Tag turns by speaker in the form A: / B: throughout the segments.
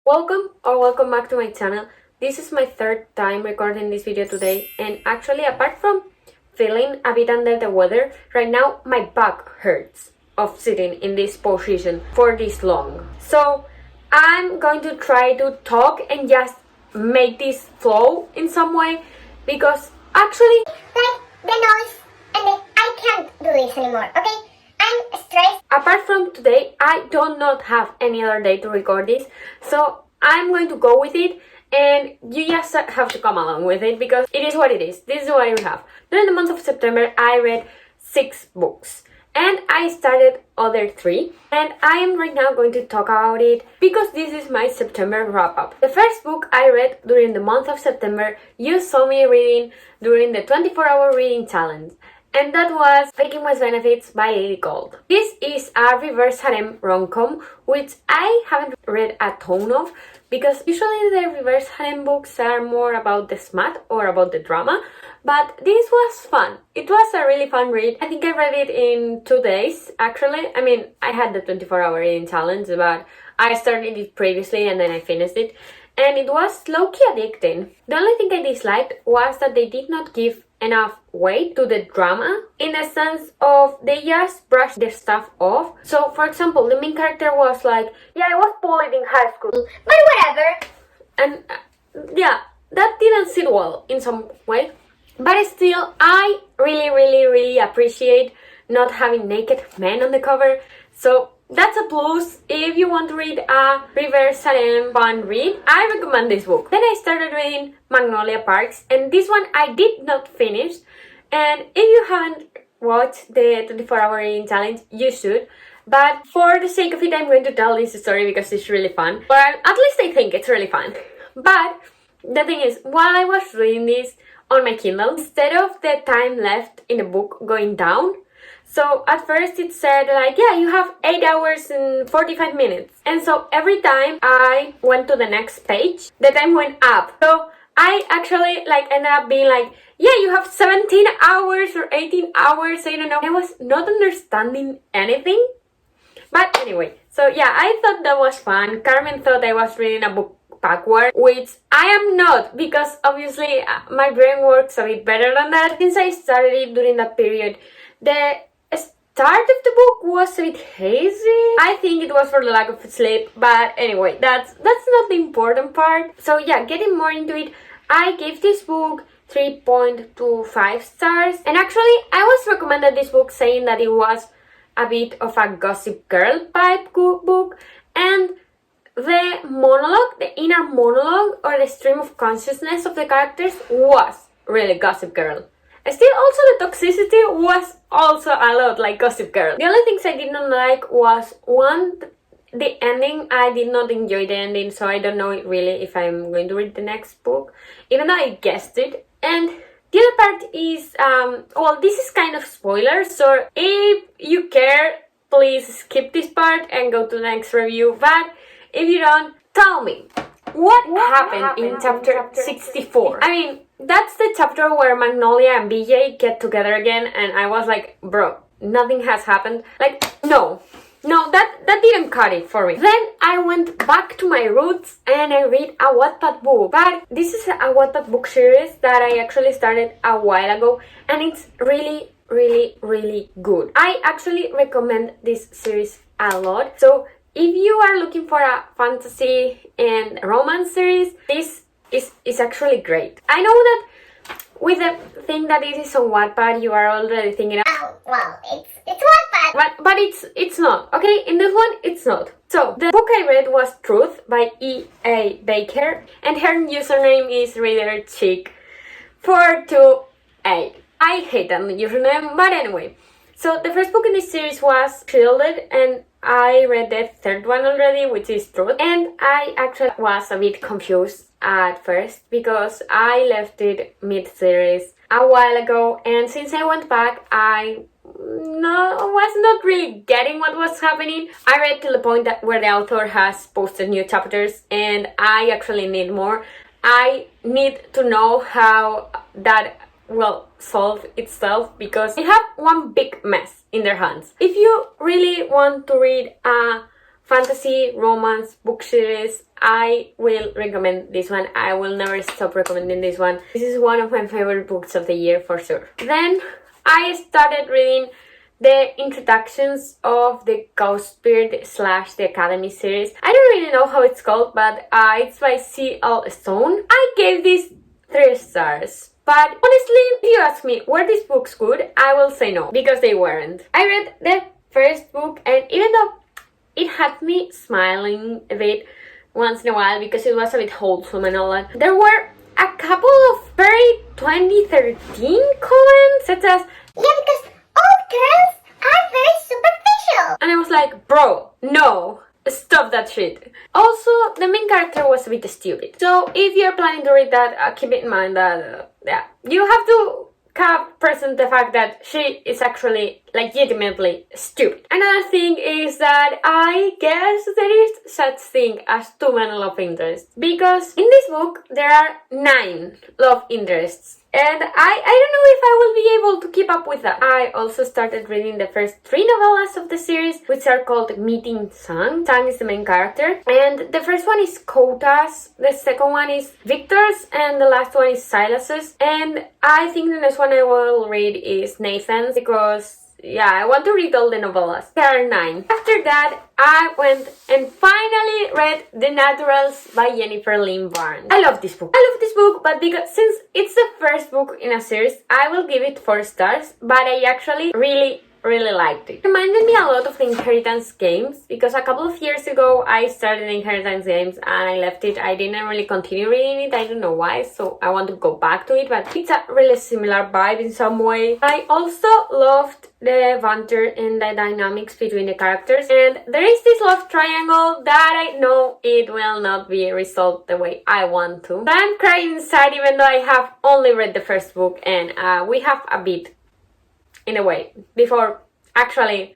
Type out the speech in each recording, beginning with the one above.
A: Welcome back to my channel. This is my third time recording this video today, and actually, apart from feeling a bit under the weather, right now my back hurts of sitting in this position for this long. So I'm going to try to talk and just make this flow in some way, because actually
B: like the noise and I can't do this anymore, okay? I'm stressed.
A: apart from today, I do not have any other day to record this, so I'm going to go with it, and you just have to come along with it because it is what it is. This is what we have. During the month of September, I read 6 books, and I started other 3, and I am right now going to talk about it because this is my September wrap-up. The first book I read during the month of September, you saw me reading during the 24-hour reading challenge, and that was Faking with Benefits by Lady Gold. This is a reverse harem rom-com, which I haven't read a ton of, because usually the reverse harem books are more about the smut or about the drama, but this was fun. It was a really fun read. I think I read it in 2 days, actually. I mean, I had the 24-hour reading challenge, but I started it previously and then I finished it, and it was low-key addicting. The only thing I disliked was that they did not give enough weight to the drama, in the sense of they just brushed their stuff off. So for example, the main character was like, yeah, I was bullied in high school,
B: But whatever.
A: and yeah, that didn't sit well in some way. But still, I really appreciate not having naked men on the cover, so that's a plus. If you want to read a reverse harem fun read, I recommend this book. Then I started reading Magnolia Parks, and this one I did not finish, and if you haven't watched the 24-hour reading challenge, you should. But for the sake of it, I'm going to tell this story because it's really fun, or at least I think it's really fun. But the thing is, while I was reading this on my Kindle, instead of the time left in the book going down, so at first it said like, yeah, you have 8 hours and 45 minutes. And so every time I went to the next page, the time went up. So I actually ended up being like, yeah, you have 17 hours or 18 hours, I don't know. I was not understanding anything. But anyway, so yeah, I thought that was fun. Carmen thought I was reading a book backward, which I am not, because obviously my brain works a bit better than that. Since I started it during that period, the start of the book was a bit hazy. I think it was for the lack of sleep, but anyway, that's not the important part. So yeah, getting more into it, I gave this book 3.25 stars, and actually I was recommended this book saying that it was a bit of a Gossip Girl type book, and the monologue, the inner monologue or the stream of consciousness of the characters was really Gossip Girl. Still, also the toxicity was also a lot like Gossip Girl. The only things I did not like was, one, the ending. I did not enjoy the ending, so I don't know really if I'm going to read the next book, even though I guessed it. And the other part is, well, this is kind of spoilers, so if you care, please skip this part and go to the next review. But if you don't, tell me, what happened in chapter 64? I mean, that's the chapter where Magnolia and BJ get together again, and I was like, bro, nothing has happened. Like, no, that didn't cut it for me. Then I went back to my roots and I read a Wattpad book. But this is a Wattpad book series that I actually started a while ago, and it's really good. I actually recommend this series a lot. So if you are looking for a fantasy and romance series, this is actually great. I know that with the thing that it is on Wattpad, you are already thinking,
B: Oh, well, it's Wattpad.
A: but it's not, okay? In this one, it's not. So, the book I read was Truth by E.A. Baker, and her username is ReaderChick428. I hate that username, but anyway. So, the first book in this series was Shielded, and I read the third one already, which is Truth, and I actually was a bit confused at first because I left it mid-series a while ago, and since I went back, I was not really getting what was happening. I read to the point that where the author has posted new chapters, and I actually need more. I need to know how that will solve itself, because they have one big mess in their hands. If you really want to read a fantasy, romance, book series, I will recommend this one. I will never stop recommending this one. This is one of my favorite books of the year for sure. Then I started reading the introductions of the Ghostbird / the Academy series. I don't really know how it's called, but it's by C.L. Stone. I gave this 3 stars. But honestly, if you ask me were these books good, I will say no, because they weren't. I read the first book, and even though it had me smiling a bit once in a while because it was a bit wholesome and all that, there were a couple of very 2013 comments such as,
B: Yeah, because all girls are very superficial.
A: and I was like, bro, no, stop that shit. Also, the main character was a bit stupid. So if you're planning to read that, keep in mind that, you have to present the fact that she is actually legitimately stupid. Another thing is that I guess there is such thing as too many love interests, because in this book there are 9 love interests, and I don't know if I will be able to keep up with that. I also started reading the first 3 novellas of the series, which are called Meeting Sang. Sang is the main character, and the first one is Kota's, the second one is Victor's, and the last one is Silas's. And I think the next one I will read is Nathan's, because yeah, I want to read all the novellas. There are 9. After that, I went and finally read The Naturals by Jennifer Lynn Barnes. I love this book. But because since it's the first book in a series, I will give it 4 stars, but I actually really liked it. It reminded me a lot of the Inheritance games, because a couple of years ago I started Inheritance games and I left it. I didn't really continue reading it, I don't know why, so I want to go back to it, but it's a really similar vibe in some way. I also loved the banter and the dynamics between the characters, and there is this love triangle that I know it will not be resolved the way I want to. So I'm crying inside even though I have only read the first book, and we have a bit in a way before actually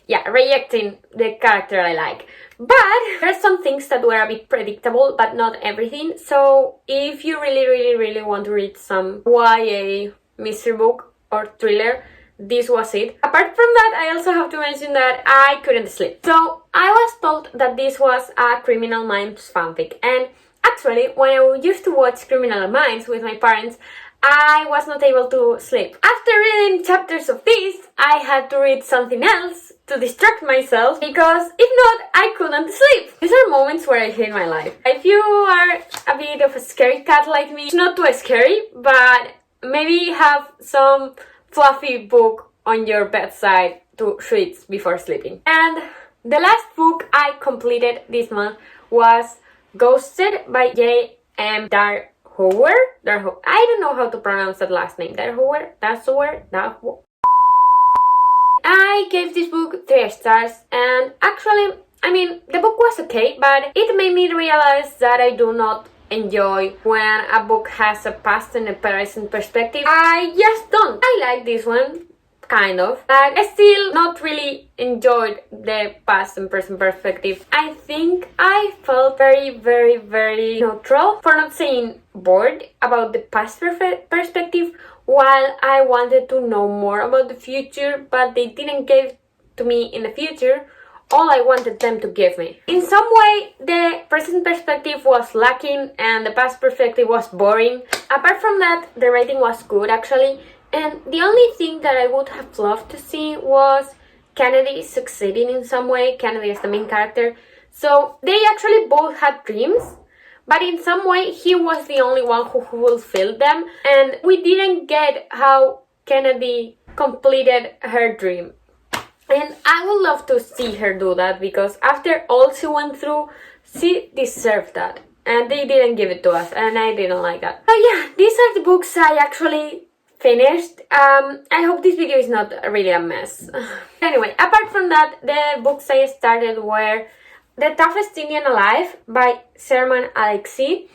A: rejecting the character I like. But there are some things that were a bit predictable, but not everything. So if you really want to read some YA mystery book or thriller, this was it. Apart from that, I also have to mention that I couldn't sleep. So I was told that this was a Criminal Minds fanfic, and actually when I used to watch Criminal Minds with my parents, I was not able to sleep. After reading chapters of this, I had to read something else to distract myself, because if not, I couldn't sleep. These are moments where I hate my life. If you are a bit of a scary cat like me, it's not too scary, but maybe have some fluffy book on your bedside to read before sleeping. And the last book I completed this month was Ghosted by J.M. Darhower. I don't know how to pronounce that last name. Darhower? I gave this book 3 stars, and actually, I mean, the book was okay, but it made me realize that I do not enjoy when a book has a past and a present perspective. I just don't. I like this one, kind of, but I still not really enjoyed the past and present perspective. I think I felt very neutral, for not saying bored, about the past perspective, while I wanted to know more about the future, but they didn't give to me in the future all I wanted them to give me. In some way, the present perspective was lacking and the past perspective was boring. Apart from that, the writing was good actually, and the only thing that I would have loved to see was Kennedy succeeding in some way. Kennedy is the main character. So they actually both had dreams, but in some way he was the only one who fulfilled them, and we didn't get how Kennedy completed her dream. And I would love to see her do that, because after all she went through, she deserved that. And they didn't give it to us, and I didn't like that. So yeah, these are the books I actually finished. I hope this video is not really a mess. Anyway, apart from that, the books I started were The Toughest Indian Alive by Sherman Alexie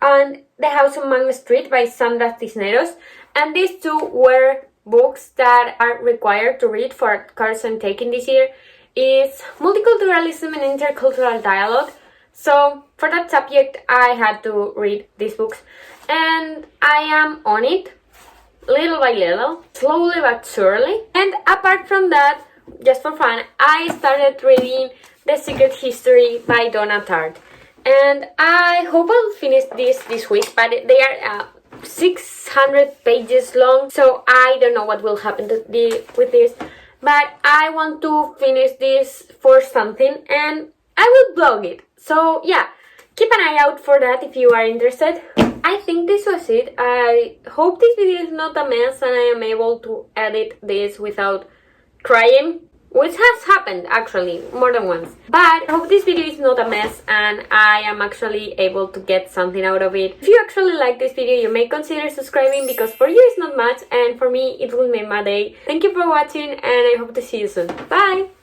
A: and The House on Main Street by Sandra Cisneros. And these two were books that are required to read for a course I'm taking this year. It's multiculturalism and intercultural dialogue. So for that subject, I had to read these books, and I am on it, little by little, slowly but surely. And apart from that, just for fun, I started reading The Secret History by Donna Tartt. And I hope I'll finish this week, but they are 600 pages long, so I don't know what will happen with this. But I want to finish this for something, and I will blog it. So yeah, keep an eye out for that if you are interested. I think this was it. I hope this video is not a mess and I am able to edit this without crying, which has happened actually more than once. But I hope this video is not a mess and I am actually able to get something out of it. If you actually like this video, you may consider subscribing, because for you it's not much and for me it will make my day. Thank you for watching and I hope to see you soon. Bye!